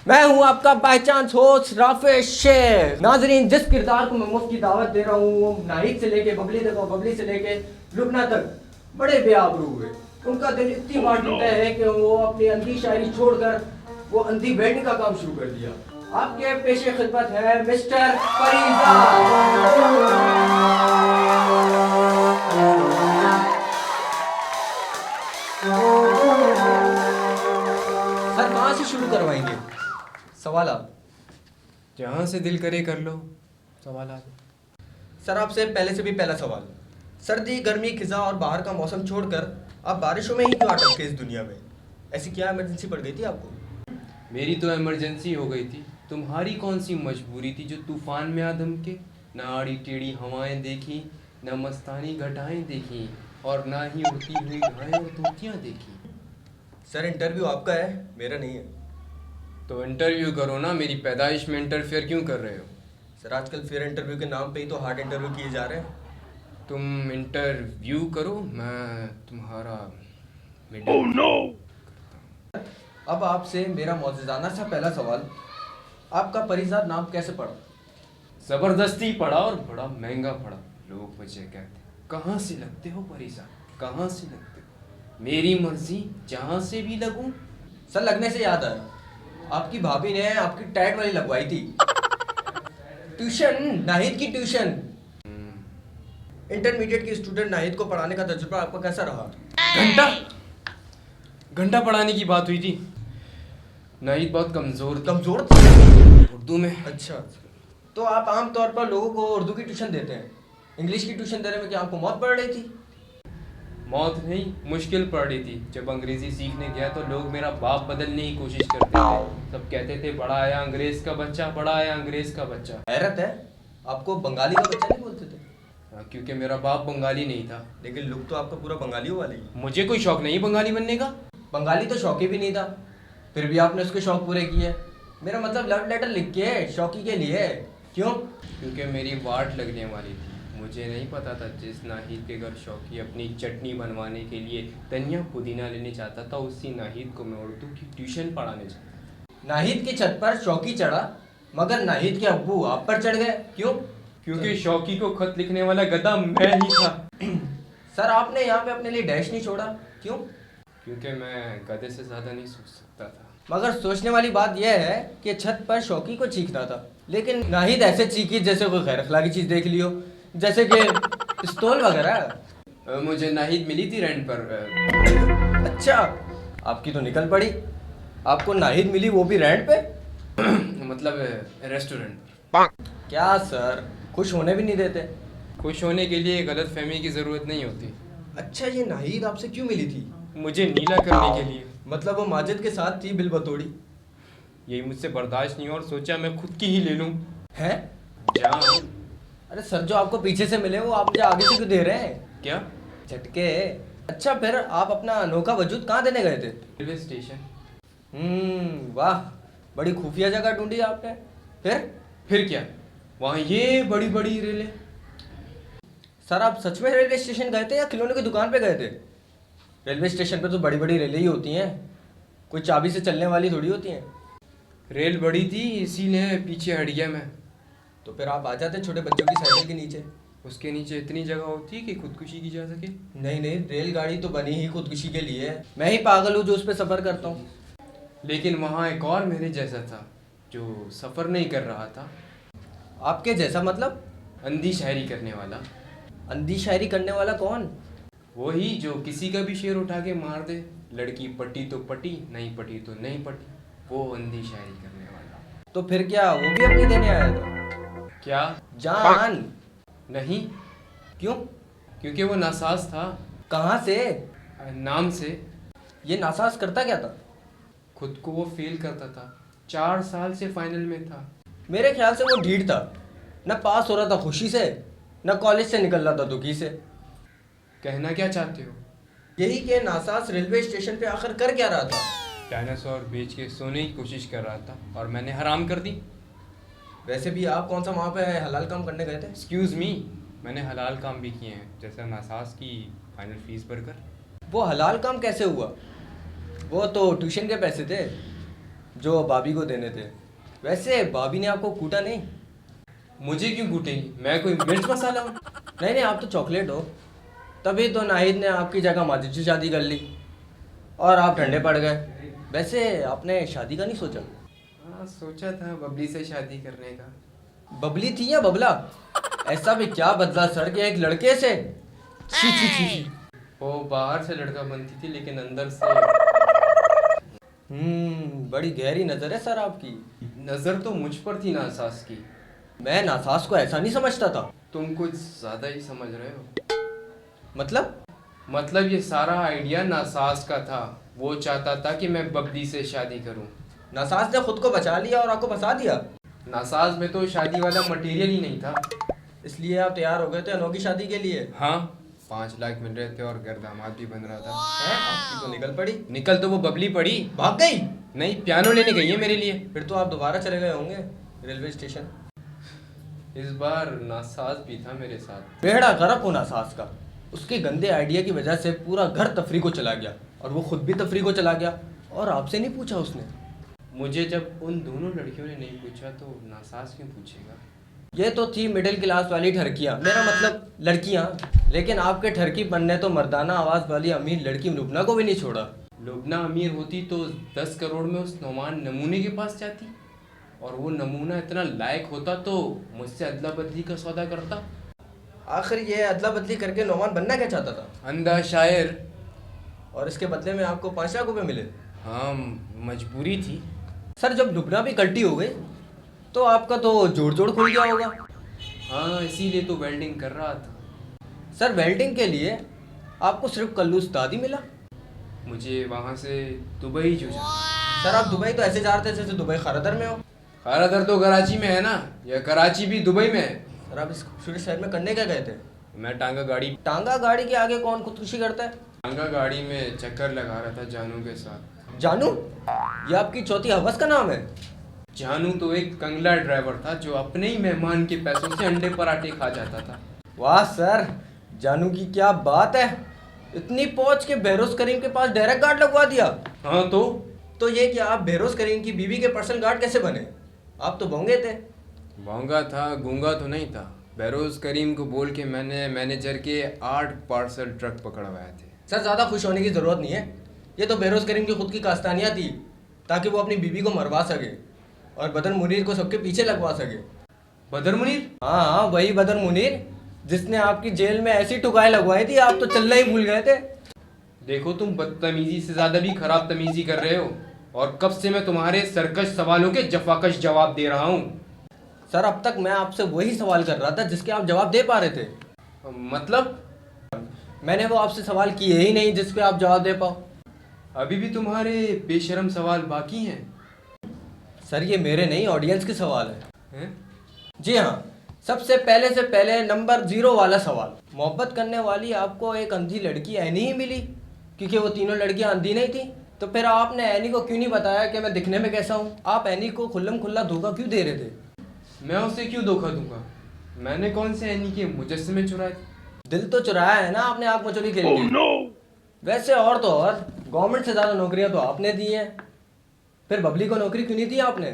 मैं हूं आपका by chance host Rafe Shaikh. Nazreen, जिस किरदार को मैं मुफ्त की दावत दे रहा हूँ वो नाहिद से लेके बबली तक और बबली से लेके लुबना तक बड़े बेआबरू हुए। उनका दिल इतनी बार टूटा है कि वो अपनी अंधी शायरी छोड़कर वो अंधी बैंडिंग का काम शुरू कर दिया। आपके पेशे खिदमत है मिस्टर फरीदा। सर, कहाँ से शुरू करवाएंगे? सवाल आप जहाँ से दिल करे कर लो सवाल। सर, आपसे पहले से भी पहला सवाल। सर्दी, गर्मी, खिजा और बाहर का मौसम छोड़कर आप बारिशों में ही क्यों अटक गए इस दुनिया में? ऐसी क्या इमरजेंसी पड़ गई थी आपको? मेरी तो इमरजेंसी हो गई थी, तुम्हारी कौन सी मजबूरी थी जो तूफान में आदम के? ना आड़ी टेढ़ी हवाएं देखी, न मस्तानी घटाएं देखी, और ना ही उड़ती हुई घाएं और तोतियां देखी। सर, इंटरव्यू आपका है, मेरा नहीं है। तो इंटरव्यू करो ना, मेरी पैदाइश में इंटरफेयर क्यों कर रहे हो? सर, आजकल फेयर इंटरव्यू के नाम पे ही तो हार्ड इंटरव्यू किए जा रहे हैं। तुम इंटरव्यू करो, मैं तुम्हारा मिडिल अब आपसे मेरा मौजूदाना सा पहला सवाल, आपका परिजात नाम कैसे पड़ा? जबरदस्ती पड़ा और बड़ा महंगा पड़ा। लोग मुझे कहते कहाँ से लगते हो परिसा, कहाँ से लगते हो? मेरी मर्जी, जहाँ से भी लगूं। सर, लगने से याद आया, आपकी भाभी ने आपकी टैग वाली लगवाई थी। ट्यूशन, नाहिद की ट्यूशन। इंटरमीडिएट के स्टूडेंट नाहिद को पढ़ाने का तजुर्बा आपका कैसा रहा? घंटा घंटा पढ़ाने की बात हुई थी। नाहिद बहुत कमजोर था उर्दू में। अच्छा, तो आप आमतौर पर लोगों को उर्दू की ट्यूशन देते हैं, इंग्लिश की ट्यूशन देने में क्या आपको मौत पड़ रही थी? मौत नहीं, मुश्किल पड़ रही थी। जब अंग्रेजी सीखने गया तो लोग मेरा बाप बदलने की कोशिश करते थे। सब कहते थे बड़ा आया अंग्रेज का बच्चा, बड़ा आया अंग्रेज का बच्चा। हैरत है, आपको बंगाली का बच्चा नहीं बोलते थे? क्योंकि मेरा बाप बंगाली नहीं था। लेकिन लुक तो आपका पूरा बंगालियों वाला ही है। मुझे कोई शौक नहीं बंगाली बनने का। बंगाली तो शौकी भी नहीं था, फिर भी आपने उसके शौक पूरे किए। मेरा मतलब लव लेटर लिख के शौकी के लिए। क्यों? क्योंकि मेरी वाट लगने वाली थी। मुझे नहीं पता था जिस नाहिद के घर शौकी अपनी चटनी बनवाने के लिए धनिया पुदीना लेने चाहता था, उसी नाहिद को मैं उर्दू की ट्यूशन पढ़ाने चाहता। नाहिद की छत पर शौकी चढ़ा, मगर नाहिद के अब्बू आप पर चढ़ गए। क्यों? क्योंकि शौकी को खत लिखने वाला गधा मैं ही था। सर, आपने यहाँ पे अपने लिए डैश नहीं छोड़ा, क्यों? क्योंकि मैं गधे से ज्यादा नहीं सोच सकता था। मगर सोचने वाली बात यह है कि छत पर शौकी को चीखना था, लेकिन नाहिद ऐसे चीखी जैसे कोई गैर अखलाकी चीज देख लियो, जैसे कि पिस्तौल वगैरह। मुझे नाहिद मिली थी रेंट पर। अच्छा, आपकी तो निकल पड़ी। आपको नाहिद मिली, वो भी रेंट पे? मतलब रेस्टोरेंट पर। क्या सर, खुश होने भी नहीं देते? खुश होने के लिए गलत फहमी की जरूरत नहीं होती। अच्छा, ये नाहिद आपसे क्यों मिली थी? मुझे नीला करने के लिए। मतलब वो माजिद के साथ थी बिल बतौड़ी? यही मुझसे बर्दाश्त नहीं, और सोचा मैं खुद की ही ले लूं। हैं? जान। अरे सर, जो आपको पीछे से मिले वो आप मुझे आगे से क्यों दे रहे हैं? क्या? झटके। अच्छा, फिर आप अपना अनोखा वजूद कहाँ देने गए थे? Railway station. वाह, बड़ी खुफिया जगह ढूंढी आपने। फिर क्या, वहाँ ये बड़ी बड़ी रेलें। सर, आप सच में रेलवे स्टेशन गए थे या खिलौने की दुकान पे गए थे? रेलवे स्टेशन पे तो बड़ी बड़ी रेलें ही होती हैं, कोई चाबी से चलने वाली थोड़ी होती हैं। रेल बड़ी थी इसीलिए पीछे हट गया मैं। तो फिर आप आ जाते छोटे बच्चों की साइकिल के नीचे। उसके नीचे इतनी जगह होती है कि खुदकुशी की जा सके। नहीं नहीं, रेलगाड़ी तो बनी ही खुदकुशी के लिए है। मैं ही पागल हूँ जो उस पर सफर करता हूँ। लेकिन वहाँ एक और मेरे जैसा था जो सफ़र नहीं कर रहा था। आपके जैसा मतलब? अंधी शायरी करने वाला। अंधी शायरी करने वाला कौन? वही जो किसी का भी शेर उठा के मार दे। लड़की पटी तो पटी, नहीं पटी तो नहीं पटी, वो अंधी शायरी करने वाला। तो फिर क्या वो भी अपनी देने आया था? क्या? जान? नहीं। क्यों? क्योंकि वो नासाज था। कहाँ से? नाम से। ये नासाज करता क्या था? खुद को वो फेल करता था। 4 साल से फाइनल में था। मेरे ख्याल से वो ढीठ था, न पास हो रहा था खुशी से, न कॉलेज से निकल रहा था दुखी से। कहना क्या चाहते हो? यही के नासाज रेलवे स्टेशन पे आकर कर क्या रहा था? डायनासोर बेच के सोने की कोशिश कर रहा था और मैंने हराम कर दी। वैसे भी आप कौन सा वहाँ पे हलाल काम करने गए थे? एक्सक्यूज़ मी, मैंने हलाल काम भी किए हैं, जैसे नासाज की फाइनल फीस भरकर। वो हलाल काम कैसे हुआ? वो तो ट्यूशन के पैसे थे जो भाभी को देने थे। वैसे भाभी ने आपको कूटा नहीं? मुझे क्यों कूटेंगी? मैं कोई मिर्च मसाला हूँ? नहीं नहीं, आप तो चॉकलेट हो। तभी तो नाहिद ने आपकी जगह माजिद से शादी कर ली और आप ठंडे पड़ गए। वैसे आपने शादी का नहीं सोचा? हाँ, सोचा था बबली से शादी करने का। बबली थी या बबला? ऐसा भी क्या बदला सर के एक लड़के से? छी छी छी छी। वो बाहर से लड़का बनती थी लेकिन अंदर से। बड़ी गहरी नजर है सर आपकी। नजर तो मुझ पर थी नासास की। मैं नासास को ऐसा नहीं समझता था। तुम कुछ ज्यादा ही समझ रहे हो। मतलब ये सारा आइडिया नासास का था। वो चाहता था कि मैं बबली से शादी करूं। नासास ने खुद को बचा लिया और आपको फंसा दिया। नासास में तो शादी वाला मटेरियल ही नहीं था। इसलिए आप तैयार हो गए थे अनोखी शादी के लिए? हाँ, 5 लाख मिल रहे थे और घर दामाद भी बन रहा था। हैं? आपकी तो निकल पड़ी। निकल तो वो बबली पड़ी। भाग गई? नहीं, पियानो लेने गई है मेरे लिए। फिर तो आप दोबारा चले गए होंगे रेलवे स्टेशन। इस बार नासास भी था मेरे साथ। बेड़ा गर्क हो नासास का। उसके गंदे आइडिया की वजह से पूरा घर तफरी को चला गया और वो खुद भी तफरी को चला गया और आपसे नहीं पूछा उसने। मुझे जब उन दोनों लड़कियों ने नहीं पूछा तो नासास क्यों पूछेगा? ये तो थी मिडिल क्लास वाली ठरकियाँ, मेरा मतलब लड़कियाँ। लेकिन आपके ठरकीपन ने तो मर्दाना आवाज़ वाली अमीर लड़की लुबना को भी नहीं छोड़ा। लुबना अमीर होती तो 10 करोड़ में उस नौमान नमूने के पास जाती और वो नमूना इतना लायक होता तो मुझसे अदला बदली का सौदा करता। आखिर ये अदला बदली करके नौमान बनना क्या चाहता था? अंधा शायर। और इसके बदले में आपको 5 लाख रुपए मिले? हाँ, मजबूरी थी। सर जब लुबना भी कल्टी हो गई तो आपका तो जोड़ जोड़ खुल गया होगा। हाँ, इसीलिए तो वेल्डिंग कर रहा था। सर वेल्डिंग के लिए आपको सिर्फ कल्लू उस्ताद ही मिला? मुझे वहाँ से दुबई जो जाना। सर आप दुबई तो ऐसे जा रहे थे जैसे दुबई खरदर में हो। खरादर तो कराची में है ना, या कराची भी दुबई में है। सर आप इस खूबसूरत शहर में करने क्या गए थे? मैं टांगा गाड़ी के आगे कौन खुदकुशी करता है? टांगा गाड़ी में चक्कर लगा रहा था जानू के साथ। जानू? ये आपकी चौथी हवस का नाम है? जानू तो एक कंगला ड्राइवर था जो अपने ही मेहमान के पैसों से अंडे पराठे खा जाता था। वाह सर, जानू की क्या बात है। इतनी पहुंच के बेरोज करीम के पास डायरेक्ट गार्ड लगवा दिया। हाँ तो ये कि आप बेरोज करीम की बीवी के पर्सनल गार्ड कैसे बने? आप तो भोंगे थे। भोंगा था, गूंगा तो नहीं था। बेरोज करीम को बोल के मैंने मैनेजर के 8 पार्सल ट्रक पकड़वाए थे। सर ज़्यादा खुश होने की ज़रूरत नहीं है। ये तो बेरोज करीम की खुद की कास्तानियाँ थी ताकि वो अपनी बीवी को मरवा सके और बदर मुनीर को सबके पीछे लगवा सके। बदर मुनीर? हाँ हाँ, वही बदर मुनीर जिसने आपकी जेल में ऐसी टुकाई लगवाई थी आप तो चलना ही भूल गए थे। देखो, तुम बदतमीजी से ज्यादा भी खराब तमीजी कर रहे हो और कब से मैं तुम्हारे सरकश सवालों के जफाकश जवाब दे रहा हूँ। सर अब तक मैं आपसे वही सवाल कर रहा था जिसके आप जवाब दे पा रहे थे। मतलब? मैंने वो आपसे सवाल किए ही नहीं जिस पे आप जवाब दे पाओ। अभी भी तुम्हारे बेशरम सवाल बाकी हैं? सर ये मेरे नहीं, ऑडियंस के सवाल हैं? जी हाँ, सबसे पहले नंबर 0 वाला सवाल। मोहब्बत करने वाली आपको एक अंधी लड़की ऐनी ही मिली क्योंकि वो तीनों लड़कियां अंधी नहीं थी, तो फिर आपने ऐनी को क्यों नहीं बताया कि मैं दिखने में कैसा हूँ? आप ऐनी को खुल्लम खुल्ला धोखा क्यों दे रहे थे? मैं उसे क्यों धोखा दूंगा? मैंने कौन से ऐनी के मुजस्समे चुराए थे? दिल तो चुराया है ना आपने आँख मचोली खेल के। वैसे और तो और गवर्नमेंट से ज़्यादा नौकरियां तो आपने दी हैं, फिर बबली को नौकरी क्यों नहीं दी आपने?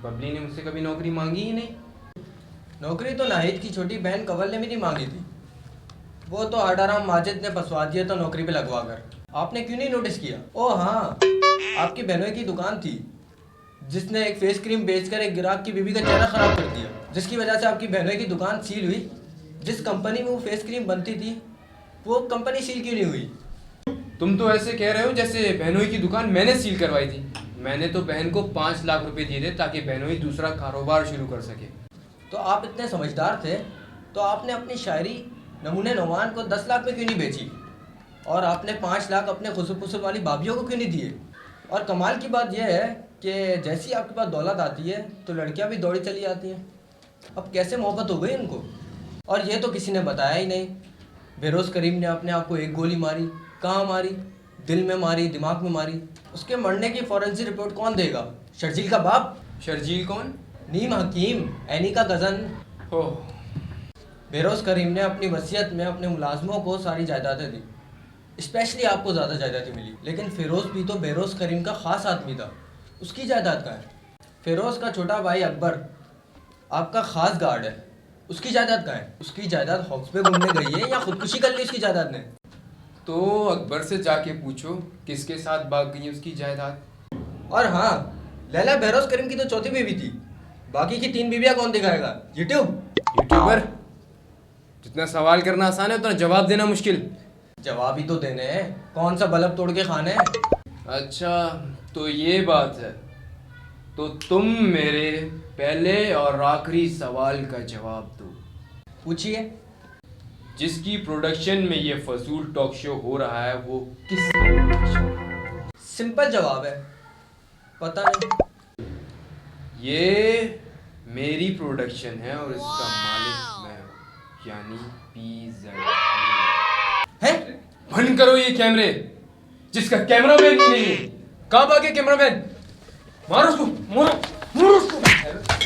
बबली ने मुझसे कभी नौकरी मांगी ही नहीं। नौकरी तो नाहिद की छोटी बहन कवल ने भी नहीं मांगी थी। वो तो हडाराम माजिद ने फंसवा दिया था नौकरी पे लगवा कर। आपने क्यों नहीं नोटिस किया? ओ हाँ, आपकी बहनों की दुकान थी जिसने एक फेस क्रीम बेचकर एक ग्राहक की बीवी का चेहरा खराब कर दिया, जिसकी वजह से आपकी बहनों की दुकान सील हुई। जिस कंपनी में वो फेस क्रीम बनती थी वो कंपनी सील क्यों नहीं हुई? तुम तो ऐसे कह रहे हो जैसे बहनोई की दुकान मैंने सील करवाई थी। मैंने तो बहन को 5 लाख रुपए दिए थे ताकि बहनोई दूसरा कारोबार शुरू कर सके। तो आप इतने समझदार थे तो आपने अपनी शायरी नमूने नौमान को 10 लाख में क्यों नहीं बेची और आपने 5 लाख अपने खुसुर फुसुर वाली भाभियों को क्यों नहीं दिए? और कमाल की बात यह है कि जैसी आपके पास दौलत आती है तो लड़कियां भी दौड़ी चली जाती हैं। अब कैसे मोहब्बत हो गई इनको? और ये तो किसी ने बताया ही नहीं। बेरोज करीम ने अपने आप को एक गोली मारी। कहाँ मारी? दिल में मारी, दिमाग में मारी। उसके मरने की फॉरेंसिक रिपोर्ट कौन देगा? शर्जील का बाप? शर्जील कौन? नीम हकीम, एनी का कज़न। हो। बेरोज करीम ने अपनी वसीयत में अपने मुलाजमों को सारी जायदादें दी। स्पेशली आपको ज़्यादा जायदादें मिली, लेकिन फिरोज भी तो बेरोज करीम का ख़ास आदमी था। उसकी जायदाद कहाँ है? फिरोज का छोटा भाई अकबर आपका खास गार्ड है, उसकी जायदाद कहाँ है? उसकी जायदाद हॉक्स पे घूमने गई है या खुदकुशी कर ली उसकी जायदाद ने? तो अकबर से जाके पूछो किसके साथ भाग गई उसकी जायदाद। और हाँ, लैला बहरोज करीम की तो चौथी बीवी थी, बाकी की 3 बीवियां कौन दिखाएगा? यूट्यूब। यूट्यूबर, जितना सवाल करना आसान है उतना जवाब देना मुश्किल। जवाब ही तो देने हैं, कौन सा बल्ब तोड़ के खाने हैं? अच्छा, तो ये बात है। तो तुम मेरे पहले और आखिरी सवाल का जवाब दो। पूछिए। जिसकी प्रोडक्शन में ये फजूल टॉक शो हो रहा है वो किस? सिंपल जवाब है, पता नहीं। ये मेरी प्रोडक्शन है और इसका मालिक मैं हूँ, यानी PZ। है? बंद करो ये कैमरे, जिसका कैमरामैन ही नहीं है। कहाँ भागे कैमरामैन? मारो उसको, मारो, मारो उसको।